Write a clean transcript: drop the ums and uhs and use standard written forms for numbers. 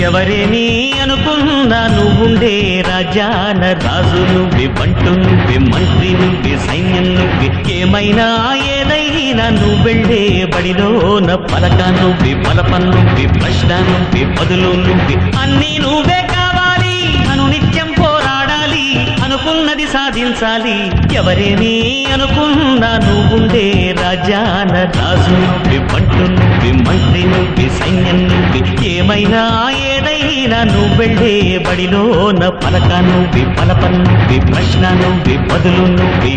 ఎవరేని అనుకున్నా నువ్వుండే రాజాన రాజు నువ్వే, బంటు నువ్వే, మంత్రి నువ్వే, సైన్యం నువ్వే, ఏమైనా ఏదైనా నువ్వెళ్ళే బడిలోన పలక నువ్వే, పలపం నువ్వే, ప్రశ్న నువ్వే, బదులు నువ్వే, అన్నీ నువ్వే కావాలి. అనునిత్యం పోరాడాలి, అనుకున్నది సాధించాలి. ఎవరేని అనుకున్నా నువ్వుండే రాజాన రాజు నువ్వే, బంటు నువ్వే, మంత్రి నువ్వే, సైన్యం నువ్వే, ఏమైనా ఏదైనా నువ్వెళ్ళే బడిలోన పలక నువ్వే, పలపం నువ్వే, ప్రశ్న నువ్వే, బదులు నువ్వే.